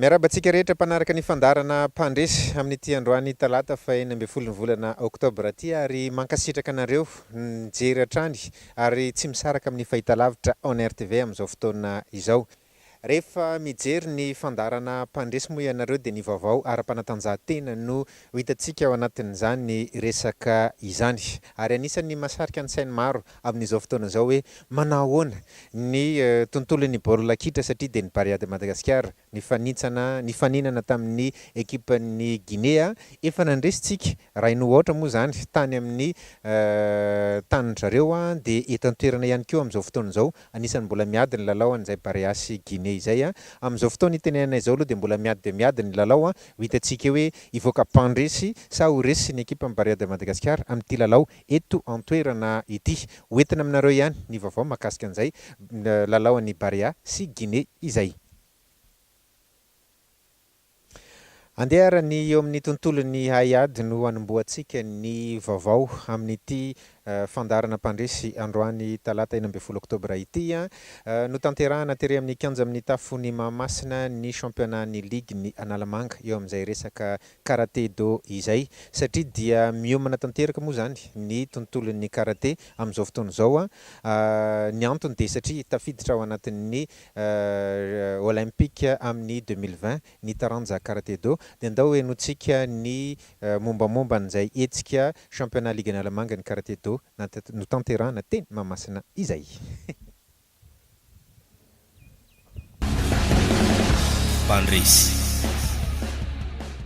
Miarabantsika rehetra mpanaraka ny fandarana mpandresy amin'ity androany talata fa 4 volana oktobra ty ary mankasitraka anareo nijery hatrany ary tsy misaraka amin'ny fahitalavitra on RTV amin'izao fotoana izao. Rehefa mijery ny fandarana mpandresy moa ianareo dia ny vaovao ara-panatanjahantena no hitantsika ao anatin'izany ny resaka izany. Ary anisany masarika ny sainy maro amin'izao fotoana izao hoe manao ahoana ny tontolon'ny baolina kitra satria dia ny Barea de Madagascar ny faninana tamin'ny ekipan'ny Guinea efa nandresitsika raha no ohatra moa zany tany amin'ny tanin-drareo dia eto an-toerana ihany koa amin'izao fotoana izao anisany mbola miady ny lalao an'izay Barea sy Guinea izay amin'izao fotoana itenenana izao aloha dia mbola miady dia miady ny lalao hitantsika hoe ivoaka mpandresy sa ho resy ny ekipa ny Barea de Madagascar amin'ity lalao eto an-toerana ity. Hoentina aminareo ihany ny vaovao mahakasika an'izay lalao an'ny Barea sy Guinea izay. Andeha ny eo amin'ny tontolon'ny haiady no hanomboantsika ny vaovao amin'ity fandarana mpandresy androany talata 4 oktobra ity no tanterahana tery amin'ny kianja amin'ny tafon'ny Mahamasina ny championnat-ny ligue ny Analamanga eo amin'izay resaka karaté do izay satria dia miomana tanteraka moa zany ny tontolon'ny karaté amin'izao fotoana izao ny antony dia satria tafiditra ao anatin'ny olympique amin'ny 2020 ny taranja karaté do dia andao henotsika ny mombamomba an'izay hetsika championnat ligue Analamanga ny karaté do no tanterahana teny Mahamasina izay. Mpandresy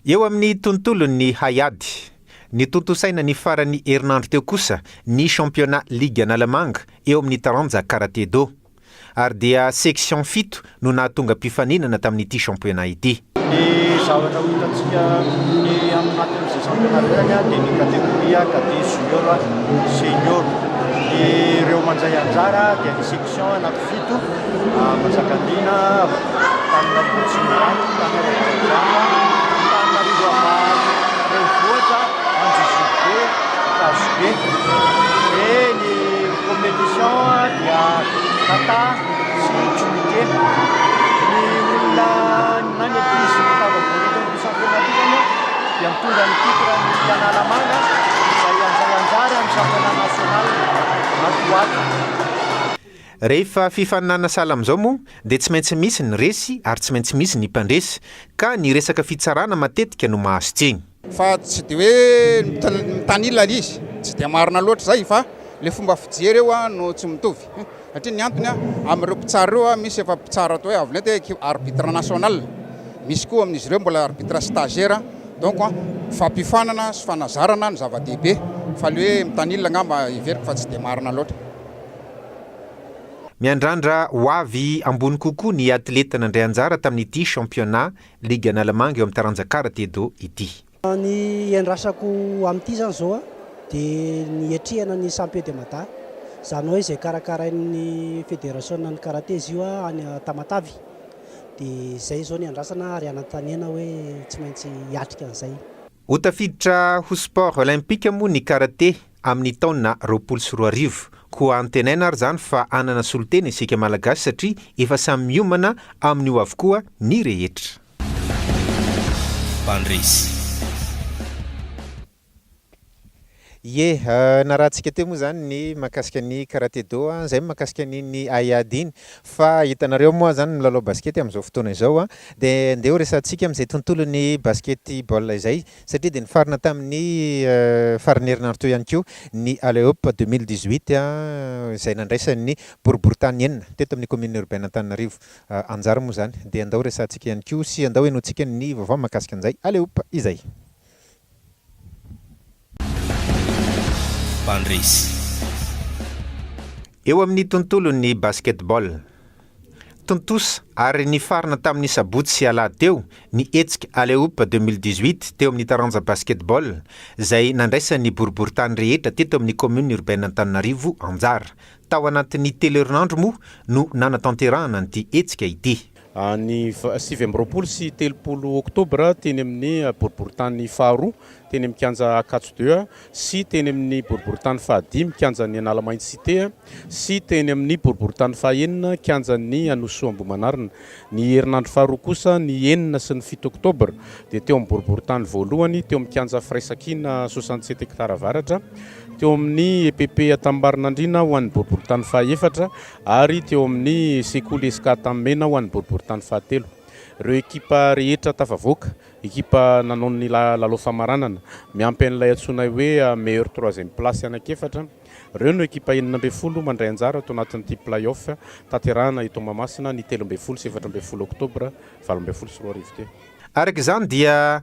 eo amin'ny tontolon'ny haiady ny tontosaina ny farany herinandro teo kosa ny championnat ligue Analamanga eo amin'ny taranja karaté do ary dia section 7 no nahatonga mpifaninana tamin'ity championnat ity. Ny zavatra hitantsika ny anatin'izay championnat ireny dia ny kategoria cadet junior senior. Ireo manjay anjara dia ny section anaky 7 Manjakandina, Tananarivo, Tananarivo Ambany, Renivohitra, Anjizobe, Tazobe. Et ny compétition dia kata sy junior. Ny olona nany aty mitava voalohany ny championnat ireny dia mitondra ny titre ny Analamanga izay anjay anjara amin'ny championnat national atoato. Rehefa fifaninana sala amin'izao moa dia tsy maintsy misy ny resy ary tsy maintsy misy ny mpandresy ka ny resaka fitsarana matetika no mahazo tseny. Fa tsy dia hoe mitanila izy tsy dia marina loatra zay fa le fomba fijery eo no tsy mitovy satria ny antony amin'ireo mpitsara ireo misy efa mpitsara atao hoe avy lety arbitre national, misy koa amin'izy ireo mbola arbitre stagiaire donc fampifanana sy fanazarana ny zava-dehibe fa le hoe mitanila angamba iveriko fa tsy dia marina loatra. Miandrandra ho avy ambony kokoa ny atleta nandray anjara tamin'ity championnat ligue Analamanga eo amin'ny taranja karaté do ity. Ny iandrasako amin'ity zany zao dia ny etrihana ny champion de Mata zany hoe izay karakarain'ny fédération ny karaté izy io any Tamatavy dia izay zao ny andrasana ary anantanena hoe tsy maintsy hiatrika an'izay. Ho tafiditra ho sport olympique moa ny karaté amin'ny taona 2024 koa antenaina ary zany fa anana solotena isika malagasy satria efa samy miomana amin'io avokoa ny rehetra. Mpandresy Ye, narahantsika teo moa zany ny mahakasika ny karaté do zay mahakasika ny haiady iny fa hitanareo moa zany milalao baskety amin'izao fotoana izao dia andeha ho resantsika amin'izay tontolon'ny basketball izay satria dia nifarina tamin'ny farany herinandro teo ihany koa ny Aleop 2018 izay nandraisan'ny boriboritanienne teto amin'ny commune urbaine Antananarivo anjara moa zany dia andao resantsika ihany koa sy andao henotsika ny vaovao mahakasika an'izay Aleop izay. Mpandresy eo amin'ny tontolon'ny basketball tontosa ary ny farina tamin'ny sabotsy sy alahady teo ny hetsika Aleop 2018 teo amin'ny taranja basketball izay nandraisan'ny boriboritany rehetra teto amin'ny commune urbaine Antananarivo anjara tao anatin'ny telo herinandro moa no nanatanterahana n'ity hetsika ity. Ny 7 sy 30 oktobra teny amin'ny boriboritany faharoa teny amin'ny kianja Akatso 2 sy teny amin'ny boriboritany fahadimy kianjan'ny Analamainty Cité sy teny amin'ny boriboritany fahaenina kianjan'ny Anoso Ambohimanarina. Ny herinandro faharoa kosa ny 9 sy ny 7 oktobra dia teo amin'ny boriboritany voalohany teo amin'ny kianja Firaisakina 67 hektara avaratra, teo amin'ny EPP Atambarinandriana ho an'ny boriboritany fahaefatra ary teo amin'ny sekoly SK Tammena ho an'ny boriboritany fahatelo. Ireo ekipa rehetra tafavoaka, ekipa nanao ny lalao famaranana miampy an'ilay antsoina hoe meilleur 3e place anankiefatra. Ireo no ekipa 12 mandray anjara tao anatin'ity play-off tanterahana eto Mahamasina ny 13 sy 14 oktobra 12 sy 2 arivo teo. Araka izany dia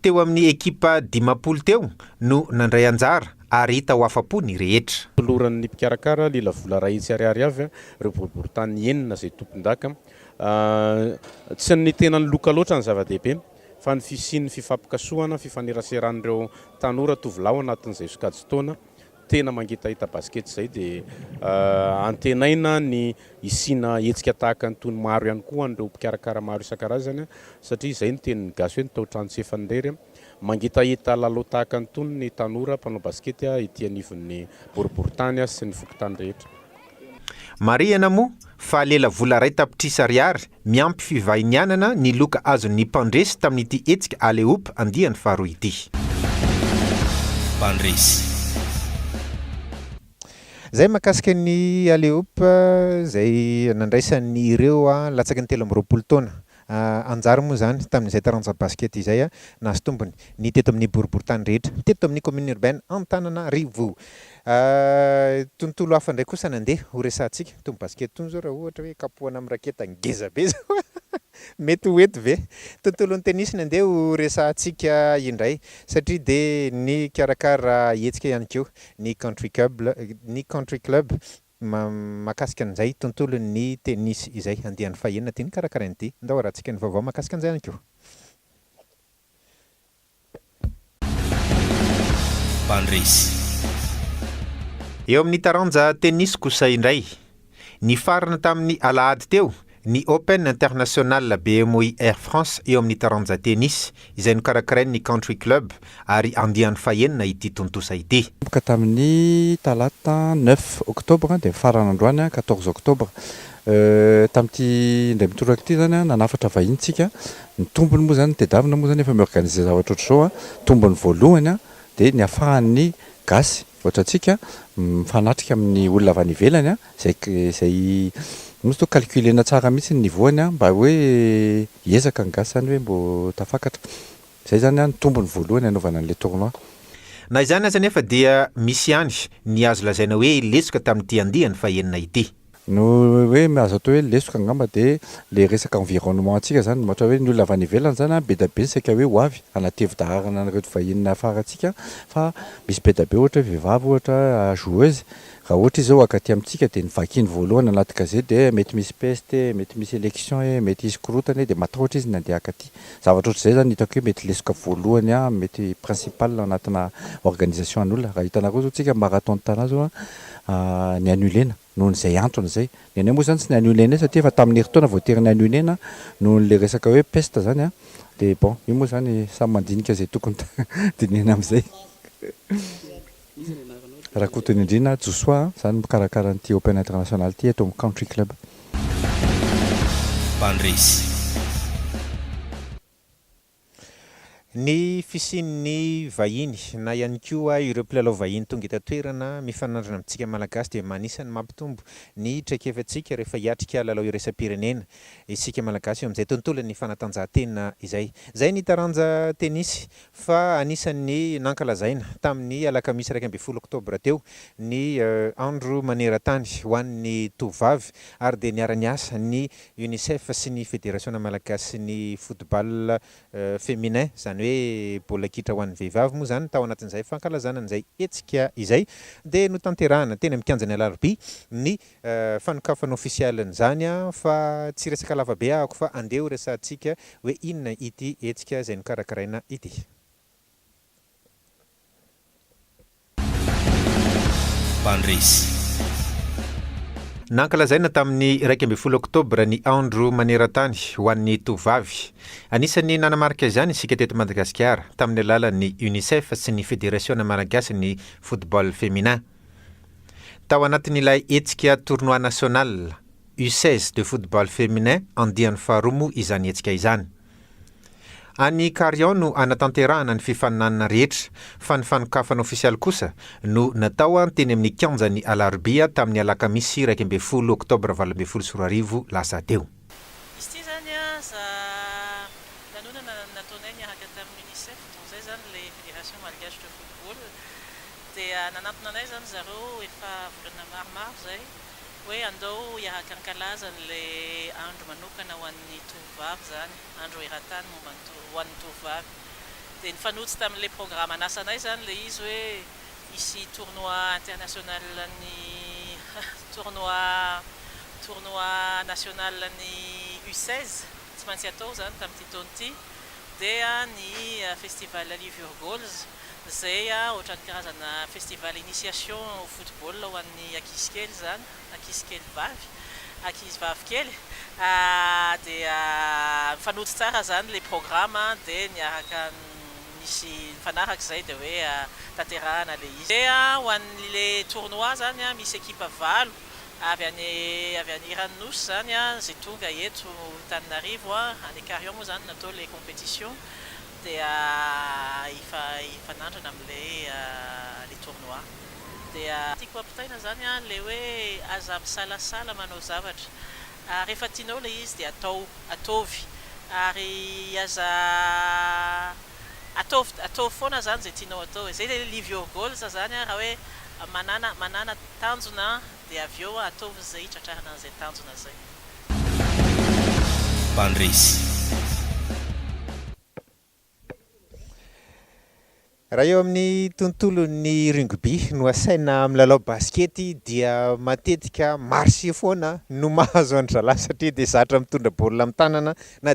teo amin'ny ekipa Dimapolo teo no nandray anjara ary hita ho afapo ny rehetra. Loran'ny mpikarakara Lila Vola Rahitsy ariary avy ireo boriboritany 9 izay tompon-daka. Tsy ny tena ny loka loatra ny zava-dehibe fa ny fisian'ny fifampikasohana, fifaneraseran'ireo tanora tovolahy anatin'izay sokajy-taona tena mangitahita basket izay dia antenaina ny isiana hetsika tahaka ny tony maro ihany koa an'ireo mpikarakara maro isan-karazany satria izay ny tenin'ny gasy hoe ny tao-trano tsy efandery mangitahita lalao tahaka ny tony ny tanora mpanao basket ety anivon'ny boriboritany sy ny fokontany rehetra. Marihana moa fa Lela Vola Ray tapitrisa ariary miampy fivahinianana ny loka azon'ny mpandresy tamin'ity hetsika aleopa andiany faharoa ity. Mpandresy. Zay mahakasika ny aleopa zay nandraisan'ny ireo latsaky ny 13 taona. Anjara moa zany tamin'izay taranja basket izay nahazo tombony ny teto amin'ny boriboritany rehetra, teto amin'ny commune urbaine Antananarivo. Tontolo hafa ndray kosa nandeha ho resantsika tony basket tony zao raha ohatra hoe kapohana amin'ny raketa ngeza be zao mety ho ety ve. Tontolon'ny tennis nandeha ho resantsika indray satria dia ny karakara hetsika ihany koa ny country club mahakasika an'izay tontolon'ny tennis izay andiany fahenina ty ny karakara an'ity ndao rahantsika ny vaovao mahakasika an'izay ihany koa. Mpandresy. Eo amin'ny taranja tennis kosa indray ny farana tamin'ny alahady teo ny Open International BMOI Air France eo amin'ny taranja tennis izay nokarakarain'ny country club ary andiany fahenina ity tontosa ity. Ka tamin'ny talata 9 oktobra dia farana androany 14 oktobra tamin'ity indray mitoraka ity zany nanafatra vahintsika ny tombony moa zany tedavina moa zany efa miorganize zavatra ohatr'izao tombony voalohany dia ny afahan'ny gasy ohatratsika mifanatrika amin'ny olona avy any ivelany zay misy calculena tsara mihitsy ny nivoany mba hoe hiezaka ny gasy zany hoe mbo tafakatra. Zay zany ny tombony voalohany anaovana an'ilay tournoi. Na izany aza nefa dia misy ihany ny azo lazaina hoe lesoka tamin'ity andiany fahenina ity. No hoe azo atao hoe lesoka angamba dia le resaka environnement antsika zany ohatra hoe ny olona avy any ivelany zany be da be ny saika hoe ho avy anatevi-daharana an'ireo vahenina afaratsika fa misy be da be ohatra vehivavy ohatra joueuse raha ohatra izao akaty amintsika dia nivakiny voalohany anaty gazety dia mety misy peste, mety misy élection, mety hisy korontana dia matahotra izy nandeha akaty. Zavatra ohatr'izay zany hitako hoe mety lesoka voalohany mety principal anatina organisation an'olona. Raha hitanareo zao tsika marathon tana zao ny annulena noho n'izay antony zay. Ny anay moa zany tsy ny annulena satria efa tamin'ny herintaona voatery ny annulena noho n'le resaka hoe peste zany dia bon io moa zany samy mandinika zay tokony dinihana amin'izay. Rakotony indrina Josoa zany mikarakara an'ity Open International ity eto amin'ny country club. Mpandresy. Ny fisian'ny vahiny na ihany koa ireo mpilalao vahiny tonga eto toerana mifanandrina amintsika malagasy dia manisany mampitombo ny traikefantsika rehefa hiatrika lalao iraisam-pirenena isika malagasy eo amin'izay tontolon'ny fanatanjahantena izay. Zay ny taranja tennis fa anisan'ny nankalazaina tamin'ny alakamisy 12 oktobra teo ny andro maneran-tany ho an'ny tovavy ary dia niara-niasa ny UNICEF sy ny fédération malagasy ny football féminin zany hoe baolina kitra ho an'ny vehivavy moa zany tao anatin'izay fankalazana an'izay hetsika izay dia no tanterahana teny amin'ny kianjan'ny alarobia ny fanokafana ofisialin'izany fa tsy resaka lavabe ahako fa andeha ho resantsika hoe inona ity hetsika izay nokarakaraina ity. Mpandresy. nankalazaina tamin'ny 1 oktobra ny andro maneran-tany ho an'ny tovavy. Anisan'ny nanamarika izany isika teto Madagasikara tamin'ny alalan'ny UNICEF sy ny Fédération Malagasy ny football féminin. Tao anatin'ilay hetsika tournoi national U16 de football féminin andiany faharoa izany hetsika izany. Any Carion no anatanterahana ny fifaninanana rehetra fa ny fanokafana ofisialy kosa no natao teny amin'ny kianjan'ny alarobia tamin'ny alakamisy 12 oktobra 2024 lasa teo. Izy ity zany za lanonana nataonay niaraka tamin'ny UNICEF toy zay zany le Fédération Malgache de football dia nanantona anay zany zareo efa volana maromaro zay hoe andao hiaraka ankalaza le andro manokana ho an'ny tovavy zany, andro eran-tany momba ho an'ny tovavy. Dia nifanotsy tamin'le programme anasanay zany le izy hoe ici tournoi international ny tournoi national ny U16 tsy maintsy atao zany tamin'ity taona ity dia ny festival Livior Goals zay ohatran'ny karazana festival initiation au football ho an'ny ankizy kely zany, ankizy kely vavy, ankizy vavy kely dia mifanotsy tsara zany le programme dia niaraka nisy nifanaraka zay dia hoe tanterahana le izy. Dia ho an'le tournoi zany misy ekipa 8 avy any Iranosy zany zay tonga eto Tananarivo any Carion moa zany natao le compétition dia ifanandrana amin'le tournoi. Dia tiako ampitaina zany le hoe aza misalasala manao zavatra. Rehefa tianao le izy dia ataovy ary aza atao foana zany zay tianao atao. Zay le Livior Goals zany raha hoe manana tanjona dia avy eo ataovy zay tratrarana an'izay tanjona zay. Bandresy. Raha eo amin'ny tontolon'ny rugby no asaina milalao baskety dia matetika marsy foana no mahazo andrala satria dia zatra mitondra baolina amin'ny tanana na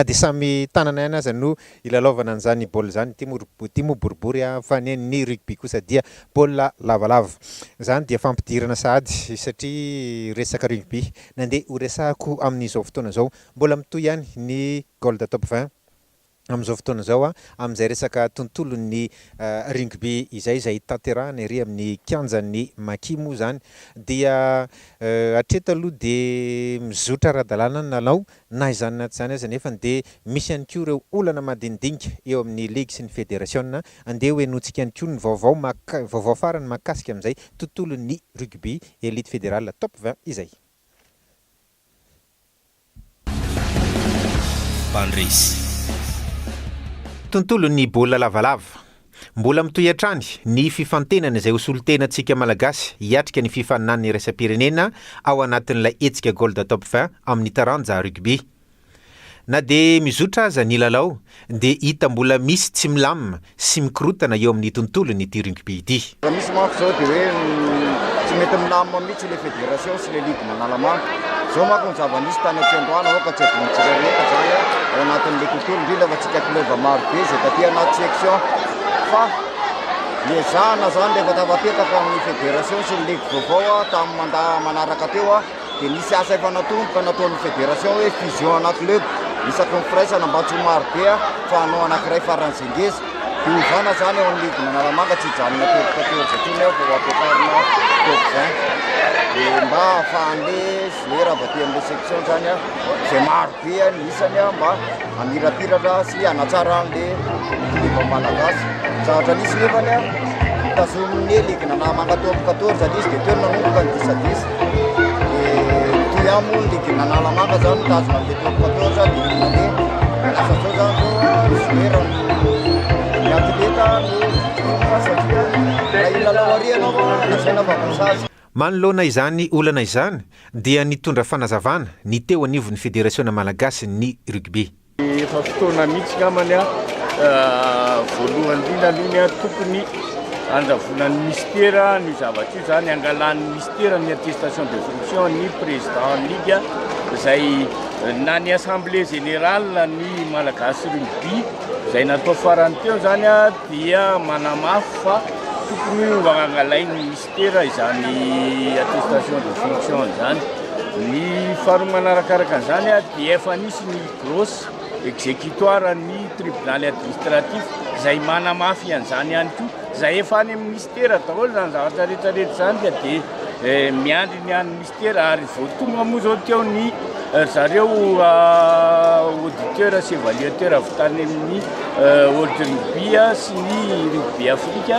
dia samy tanana ihany aza no ilalaovana an'izany baolina zany. Ity moa boribory fa ny rugby kosa dia baolina lavalava. Zany dia fampidirana sahady satria resaka rugby nandeha ho resahako amin'izao fotoana izao mbola mitohy ihany ny Gold Top 20 amin'izao fotoana izao amin'izay resaka tontolon'ny rugby izay tanterahana ery amin'ny kianjan'ny Makimo zany dia hatreto aloha dia mizotra ara-dalàna nalao na izany na tsy izany aza nefa dia misy ihany koa ireo olana madinidinika eo amin'ny ligue sy ny fédération andeha hoe notsika ihany koa ny vaovao farany mahakasika amin'izay tontolon'ny rugby elite fédérale top 20 izay. Bandresy. Tontolon'ny baolina lavalava mbola mitohy hatrany ny fifantenana izay hosolotenantsika malagasy hiatrika ny fifaninan'ny iraisam-pirenena ao anatin'ilay hetsika Gold Top 20 amin'ny taranja rugby. Na dia mizotra aza ny lalao dia hita mbola misy tsy milamina sy mikorotana eo amin'ny tontolon'ny ity rugby ity. Raha misy manko zao dia hoe tsy mety milamina mihitsy le fédération sy le ligue manalama. Zao manko ny zava-misy tany am-piandohana ao tsy adinitsika rehetra zany ao anatin'le tontolo indrindra fa tsika kleba maro be izay taty anaty section fa niezahana zany rehefa tafapetaka amin'ny fédération sy ny ligue vaovao tamin'ny mandat manaraka teo dia nisy asa efa natomboka nataon'ny fédération hoe fusion ana club misy conférence nambatso maro be fa hanao anankiray faran'izay ngeza dia hovana zany ao amin'ny ligue manalamanga tsy hijanona teo zatrony ao fa ho ampiakarina top 20 dia mba ahafahan'le joueur avy aty amin'le section zany izay maro be nisany mba hamirapiratra sy hanatsara an'le club malagasy. Zavatra nisy nefany tazomin'ny ligue nanamanga top 14 izy dia toerana nanomboka ny 10-10 toy amo ny ligue nanalamanga zany tazona amin'le top 14 dia mandeha lasa zao zany joueur ny atleta no satria raha ilalao arianao saina vavasazy. Manoloana izany olana izany dia nitondra fanazavana ny teo anivon'ny Fédération Malagasy ny rugby. Efa fotoana mihitsy ngamany voalohany indrindra aloha tokony andravolan'ny mystère ny zavatra io zany angalan'ny mystère ny attestation de fonction ny président ligue izay na ny assemblée générale ny malagasy rugby izay natao farany teo zany dia manamafy fa tokony magnangalainy mystera izany attestation de fonction zany. Ny faharoa manarakaraka an'izany a dia efa nisy ny grosse exécutoire ny tribunal administratif izay manamafy an'izany ihany koa. Izay efa any amin'ny mystera daholo zany zavatra rehetrarehetra zany dia miandry ny an'ny mystera ary vao tonga moa zao teo ny zareo auditeur sy évaluateur avy tany amin'ny World Rugby sy ny rugby Afrika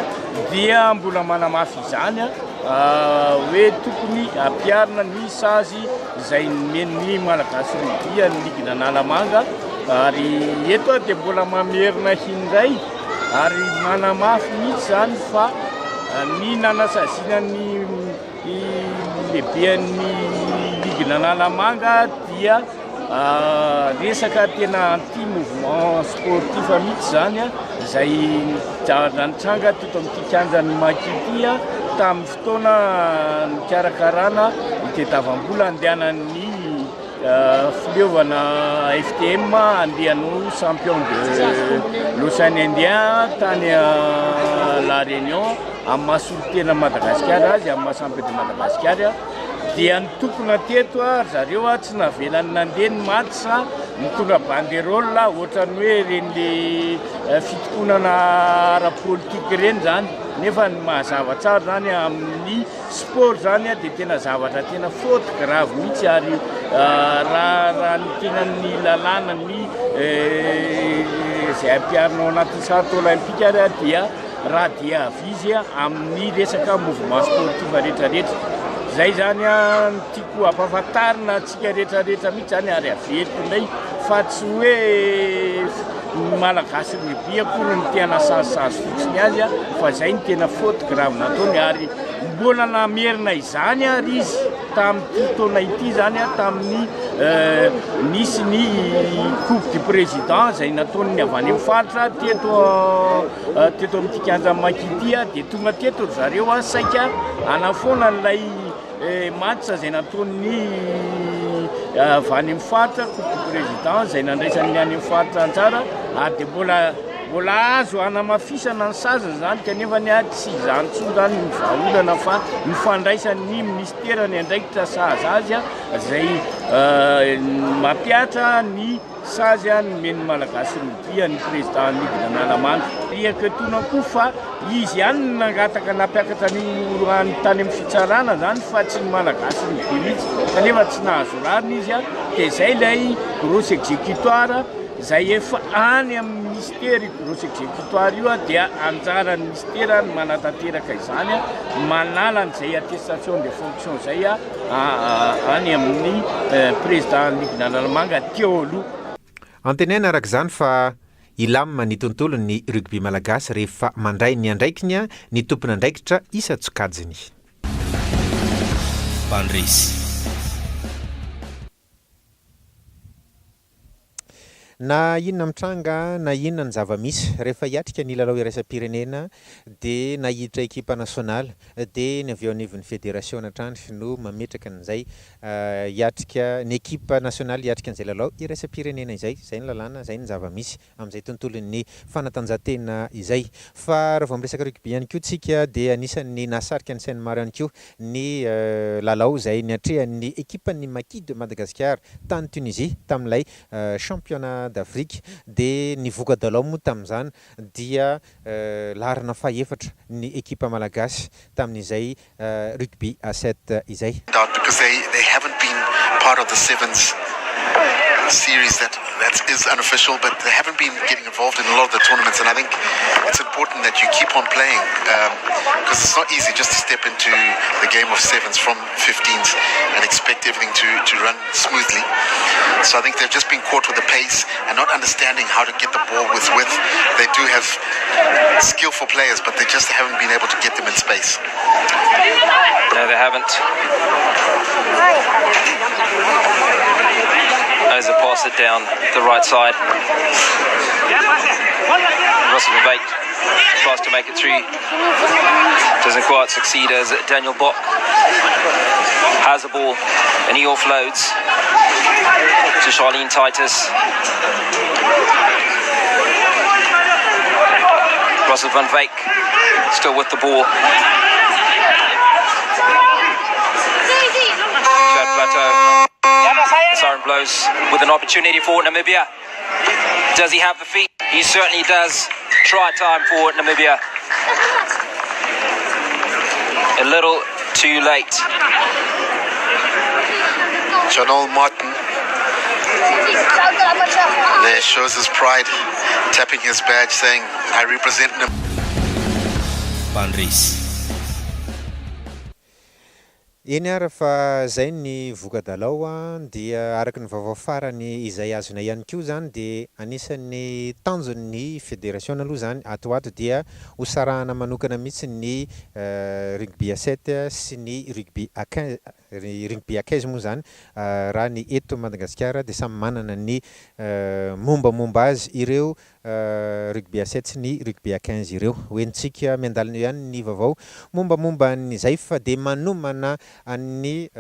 dia mbola manamafy izany hoe tokony ampiarina ny sazy izay men'ny malagasy rugby ny ligina Analamanga ary eto dia mbola mamerina indray ary manamafy mihitsy zany fa ny nanasazina ny lehiben'ny ligina Analamanga dia resaka tena anti mouvement sportif mihitsy zany izay nitranga teto amin'ity kianjan'ny Makity tamin'ny fotoana nikarakarana itadiavam-bola andehanan'ny fileovana FTM andehanao champion de l'Océan Indien tany La Réunion amin'ny mahasolotena Madagasikara azy amin'ny mahasampe de Madagasikara dia nitokona teto zareo tsy navelany nandeha ny match mitondra banderole ohatrany hoe reny le fitokonana ara-politique reny zany nefa ny mahazava tsara zany amin'ny sport zany dia tena zavatra tena faute grave mihitsy ary raha ny tena ny lalàna ny izay ampiarinao anaty sarety olympique dia raha dia avizy amin'ny resaka mouvement sportif rehetrarehetra. Zay zany tiako ampahafantarina antsika rehetrarehetra mihitsy zany ary aveto indray fa tsy hoe malagasy rugby akory ny tena sazisazy fotsiny azy fa zay ny tena faute grave nataony ary mbola namerina izany ary izy tamin'ity taona ity zany tamin'ny nisy ny coupe du président izay nataony ny avy any amin'ny faritra teto amin'ity kianja Makity dia tonga teto zareo saika anafoana n'ilay match izay nataony avy any amin'ny faritra coupe du président izay nandraisan'ny any amin'ny faritra antsara ary dia mbola azo anamafisana ny saza zany kanefa ny tsy izany tsoa zany ny vahaolana fa nifandraisan'ny ministera ny andraikitra sazy azy izay mampiatra ny sazy ny men'ny malagasy rugby ny président ligina Analamanga riaka tona koa fa izy ihany nangataka nampiakatra ny tany amin'ny fitsarana zany fa tsy ny malagasy rugby mihitsy kanefa tsy nahazo rariny izy dia izay ilay grosse exécutoire izay efa any amin'ny ministère grosse exécutoire io dia anjaran'ny ministère ny manatanteraka izany manala an'izay attestation de fonction zay any amin'ny président ligina Analamanga teo aloha. Antenaina araka izany fa ilamina ny tontolo ny rugby malagasy rehefa mandray ny andraikiny ny tompona andraikitra isa-tsokajiny. Bandrisy. Na inona mitranga na inona ny zava-misy rehefa hiatrika ny lalao iraisam-pirenena dia nahiditra ekipa nasionaly dia ny avy eo anivon'ny fédération hatrany no mametraka an'izay hiatrika ny ekipa nasionaly hiatrika an'izay lalao iraisam-pirenena izay ny lalàna zay ny zava-misy amin'izay tontolon'ny fanatanjahantena izay fa raha vao miresaka rugby ihany koa tsika dia anisan'ny nahasarika ny sainy maro ihany koa ny lalao izay niatrehan'ny ekipan'ny Makity de Madagascar tany Tunisie tamin'ilay championnat d'Afrique dia nivoaka dalao moa tamin'izany dia larina fahaefatra ny ekipa malagasy tamin'izay rugby à 7 izay. Because they haven't been part of the sevens series that is unofficial, but they haven't been getting involved in a lot of the tournaments, and I think it's important that you keep on playing because it's not easy just to step into the game of sevens from 15s and expect everything to run smoothly. So I think they've just been caught with the pace and not understanding how to get the ball with width. They do have skillful players, but they just haven't been able to get them in space. No, they haven't. As a pass it down the right side. Russell van Wyk tries to make it through. Doesn't quite succeed as Daniel Bock has the ball and he offloads to Charlene Titus. Russell van Wyk still with the ball. Chad Plateau. Siren blows with an opportunity for Namibia. Does he have the feet? He certainly does. Try time for Namibia. A little too late. Janol Martin there shows his pride, tapping his badge, saying, I represent Namibia. Panris. Eny ara fa zay ny voka-dalao dia araky ny vaovao farany izay azona ihany koa zany dia anisan'ny tanjon'ny fédération aloha zany ato dia hosarahana manokana mihitsy ny rugby à 7 sy ny rugby à 15 rugby à 15 moa zany raha ny eto Madagasikara dia samy manana ny mombamomba azy ireo rugby à 7 sy ny rugby à 15 ireo hoentsika miandalina ihany ny vaovao mombamomba nyzay fa dia manomana ny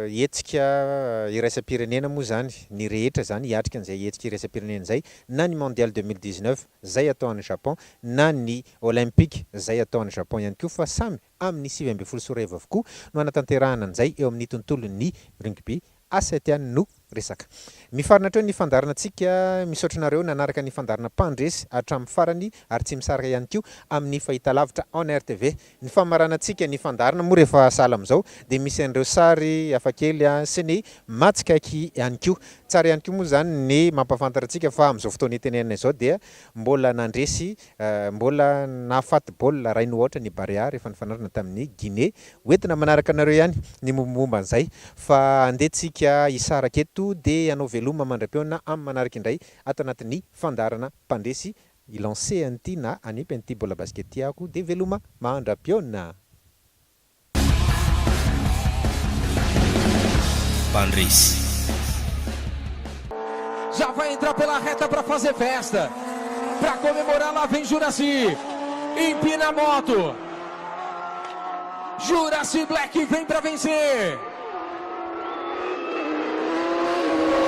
hetsika iraisam-pirenena moa zany ny rehetra zany hiatrika an'izay hetsika iraisam-pirenena zay na ny mondial 2019 zay atao any Japon na ny olympique zay atao any Japon ihany koa fa samy amin'ny 7 sy 10 avokoa no anatanterahana an'izay eo amin'ny tontolon'ny rugby à 7 ihany no resaka. Mifarana treo ny fandaranantsika misaotranareo nanaraka ny fandarana Pandresy hatramin'ny farany ary tsy misaraka ihany koa amin'ny fahitalavitra on RTV. Ny famaranantsika ny fandarana moa rehefa sala amin'izao dia misy an'ireo sary hafakely sy ny matsikaiky ihany koa. Tsara ihany koa moa zany ny mampafantarantsika fa amin'izao fotoana itenenana izao dia mbola nandresy mbola nahafaty baolina rainy ohatra ny Barea rehefa nifanarana tamin'ny Guinée. Hoentina manaraka anareo ihany ny mombamomba an'izay fa andehantsika hisaraka eto dia anao veloma mandram-peona amin'ny manaraka indray ato anatin'ny fandarana Pandresy ilancé an'ity na anipy an'ity bola basket tiako dia veloma mandram-peona. Panris. Já vai entrar pela reta para fazer festa. Para comemorar, lá vem Juraci. Empina a moto. Juraci Black vem para vencer.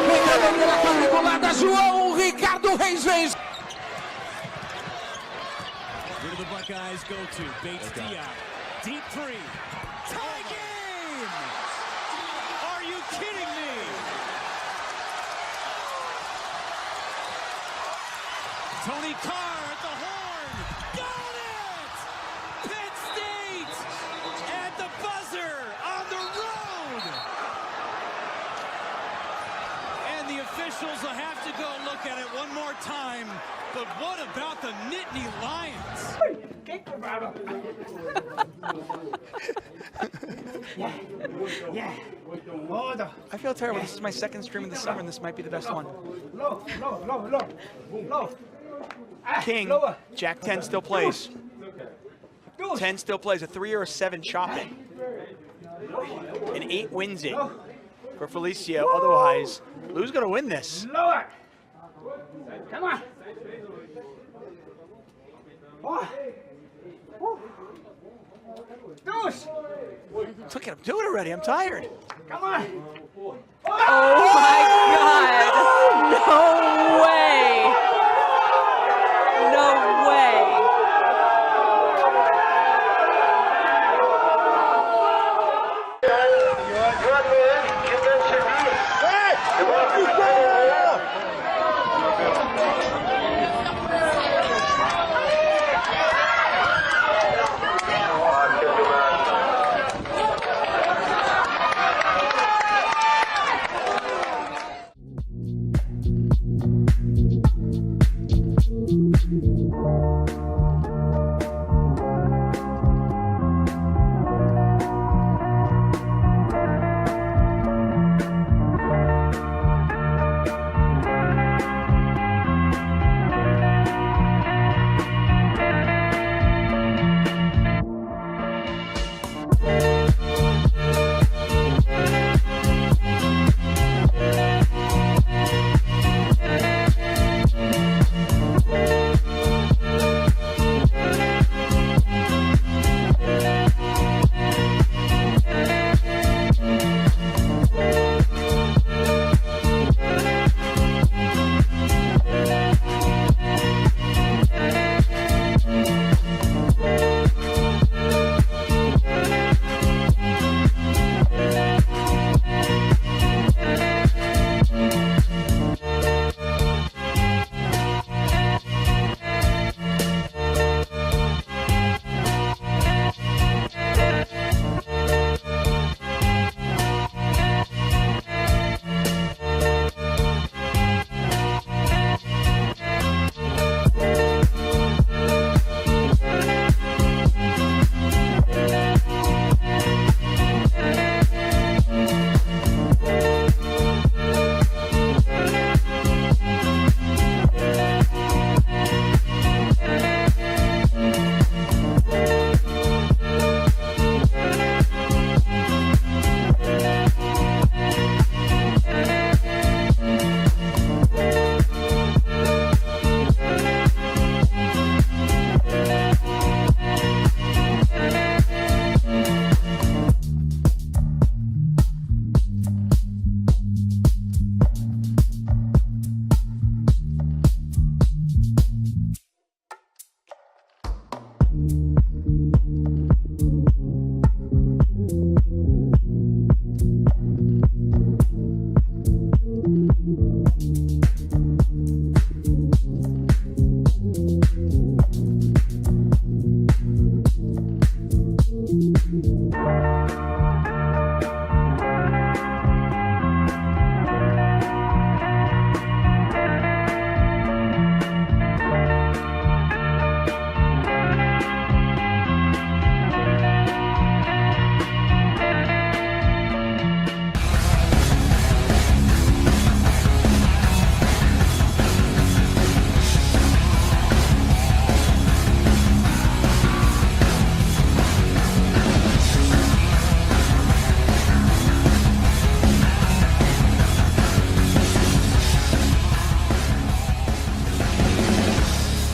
Vem pra bandeira quadriculada, João Ricardo Reis vence. Where do the Buckeyes go to? Bates Diop. Deep three. Tie game! Are you kidding me? Tony Carr at the horn. Got it! Penn State at the buzzer on the road. And the officials will have to go look at it one more time. But what about the Nittany Lions? Yeah. I feel terrible. This is my second stream of the summer, and this might be the best one. King, Jack 10 still plays. 10 still plays. A 3 or a 7 chopping. An 8 wins it for Felicio. Otherwise, Lou's going to win this. Come on. Look at him do it already. I'm tired. Come on. Oh my God. No way. No way.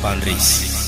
Pandris.